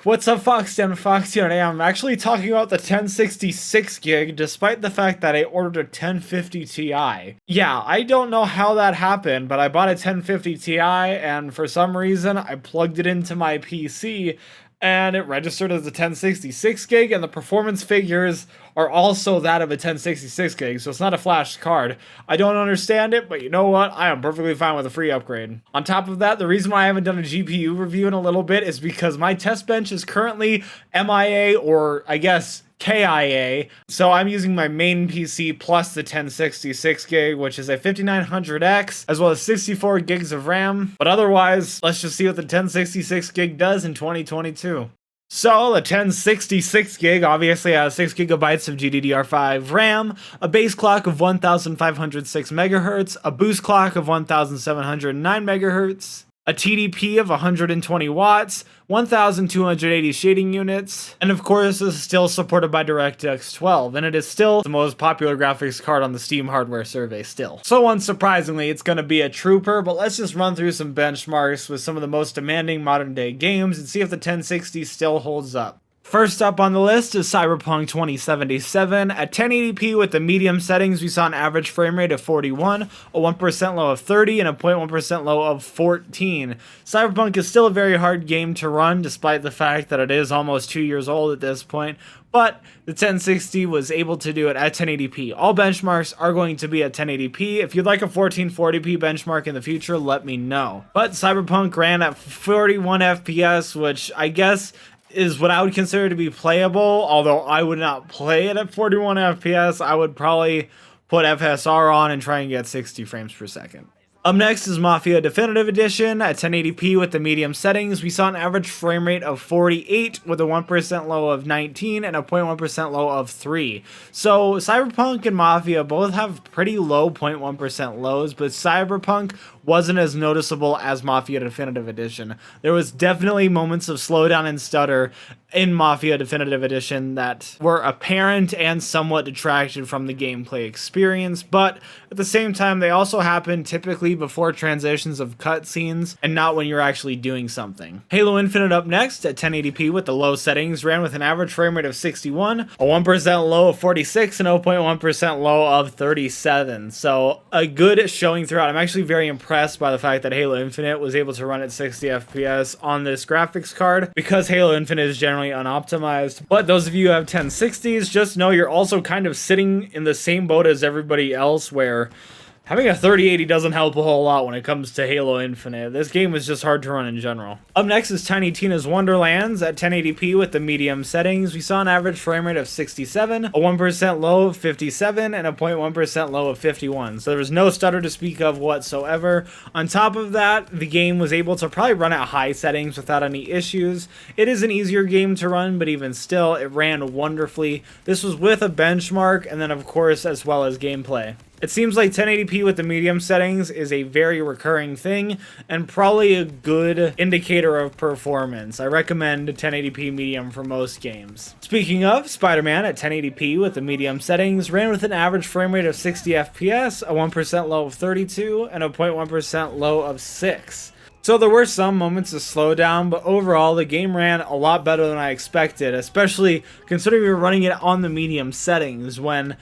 What's up, Fox here. Today I'm actually talking about the 1066 gig, despite the fact that I ordered a 1050 Ti. Yeah, I don't know how that happened, but I bought a 1050 Ti, and for some reason, I plugged it into my PC, and it registered as a 1066 gig, and the performance figures are also that of a 1066 gig, so it's not a flash card. I don't understand it, but you know what? I am perfectly fine with a free upgrade. On top of that, the reason why I haven't done a GPU review in a little bit is because my test bench is currently MIA, or I guess KIA, so I'm using my main PC plus the 1066 gig, which is a 5900X, as well as 64 gigs of RAM. But otherwise, let's just see what the 1066 gig does in 2022. So, the 1066 gig obviously has 6 gigabytes of GDDR5 RAM, a base clock of 1506 MHz, a boost clock of 1709 MHz, a TDP of 120 watts, 1280 shading units, and of course this is still supported by DirectX 12, and it is still the most popular graphics card on the Steam hardware survey still. So unsurprisingly, it's going to be a trooper, but let's just run through some benchmarks with some of the most demanding modern day games and see if the 1060 still holds up. First up on the list is Cyberpunk 2077. At 1080p with the medium settings, we saw an average frame rate of 41, a 1% low of 30, and a 0.1% low of 14. Cyberpunk is still a very hard game to run, despite the fact that it is almost 2 years old at this point, but the 1060 was able to do it at 1080p. All benchmarks are going to be at 1080p. If you'd like a 1440p benchmark in the future, let me know. But Cyberpunk ran at 41 FPS, which I guess is what I would consider to be playable, although I would not play it at 41 FPS. I would probably put FSR on and try and get 60 frames per second. Up next is Mafia Definitive Edition. At 1080p with the medium settings, we saw an average frame rate of 48 with a 1% low of 19 and a 0.1% low of 3. So Cyberpunk and Mafia both have pretty low 0.1% lows, but Cyberpunk wasn't as noticeable as Mafia Definitive Edition. There was definitely moments of slowdown and stutter in Mafia Definitive Edition that were apparent and somewhat detracted from the gameplay experience, but at the same time, they also happen typically before transitions of cutscenes and not when you're actually doing something. Halo Infinite up next at 1080p with the low settings ran with an average frame rate of 61, a 1% low of 46, and a 0.1% low of 37. So a good showing throughout. I'm actually very impressed by the fact that Halo Infinite was able to run at 60 FPS on this graphics card, because Halo Infinite is generally unoptimized. But those of you who have 1060s, just know you're also kind of sitting in the same boat as everybody else, where having a 3080 doesn't help a whole lot when it comes to Halo Infinite. This game is just hard to run in general. Up next is Tiny Tina's Wonderlands. At 1080p with the medium settings, we saw an average frame rate of 67, a 1% low of 57, and a 0.1% low of 51. So there was no stutter to speak of whatsoever. On top of that, the game was able to probably run at high settings without any issues. It is an easier game to run, but even still, it ran wonderfully. This was with a benchmark, and then of course, as well as gameplay. It seems like 1080p with the medium settings is a very recurring thing and probably a good indicator of performance. I recommend 1080p medium for most games. Speaking of, SpiderMan at 1080p with the medium settings ran with an average frame rate of 60 FPS, a 1% low of 32, and a 0.1% low of 6. So there were some moments of slowdown, but overall the game ran a lot better than I expected, especially considering we were running it on the medium settings when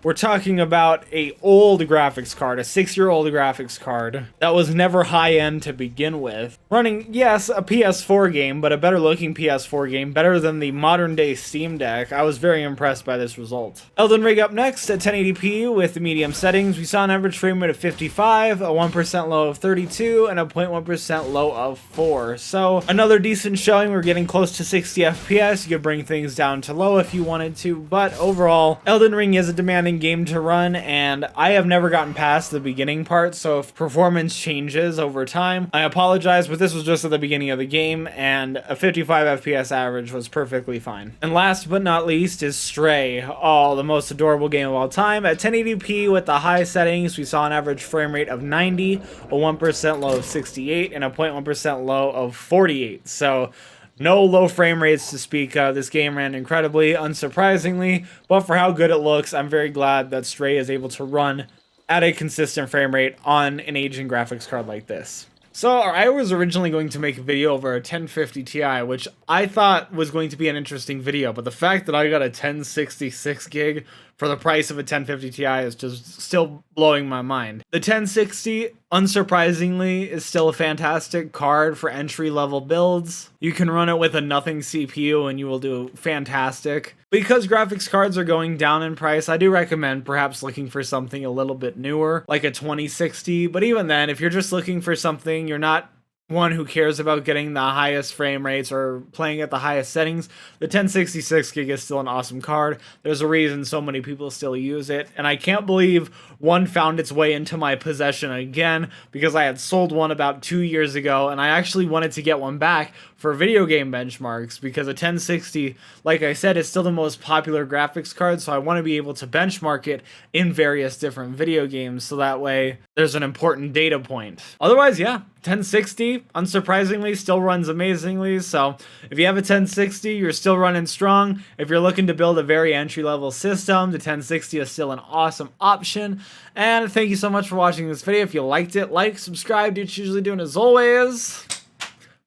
we're talking about a old graphics card, a 6-year-old graphics card that was never high-end to begin with. Running, yes, a PS4 game, but a better-looking PS4 game, better than the modern-day Steam Deck. I was very impressed by this result. Elden Ring up next at 1080p with the medium settings. We saw an average frame rate of 55, a 1% low of 32, and a 0.1% low of 4. So another decent showing. We're getting close to 60 FPS. You could bring things down to low if you wanted to, but overall, Elden Ring is a demanding game to run, and I have never gotten past the beginning part, so if performance changes over time, I apologize, but this was just at the beginning of the game, and a 55 FPS average was perfectly fine. And last but not least is Stray. Oh, the most adorable game of all time. At 1080p with the high settings, we saw an average frame rate of 90, a 1% low of 68, and a 0.1% low of 48. So no low frame rates to speak of. This game ran incredibly, unsurprisingly, but for how good it looks, I'm very glad that Stray is able to run at a consistent frame rate on an aging graphics card like this. So I was originally going to make a video over a 1050 Ti, which I thought was going to be an interesting video, but the fact that I got a 1066 gig for the price of a 1050 Ti is just still blowing my mind. The 1060, unsurprisingly, is still a fantastic card for entry-level builds. You can run it with a nothing CPU and you will do fantastic. Because graphics cards are going down in price, I do recommend perhaps looking for something a little bit newer, like a 2060, but even then, if you're just looking for something, you're not one who cares about getting the highest frame rates or playing at the highest settings, the 1066 gig is still an awesome card. There's a reason so many people still use it, and I can't believe one found its way into my possession again, because I had sold one about 2 years ago, and I actually wanted to get one back for video game benchmarks, because a 1060, like I said, is still the most popular graphics card, so I want to be able to benchmark it in various different video games, so that way there's an important data point. Otherwise, yeah, 1060, unsurprisingly, still runs amazingly, so if you have a 1060, you're still running strong. If you're looking to build a very entry-level system, the 1060 is still an awesome option. And thank you so much for watching this video. If you liked it, like, subscribe, do what you're usually doing as always.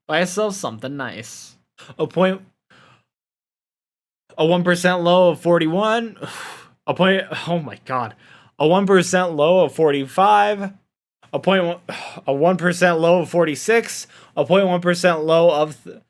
Buy yourself something nice. A 1% low of 41. Oh my god. A 1% low of 45. A 1% low of 46. A 0.1% low of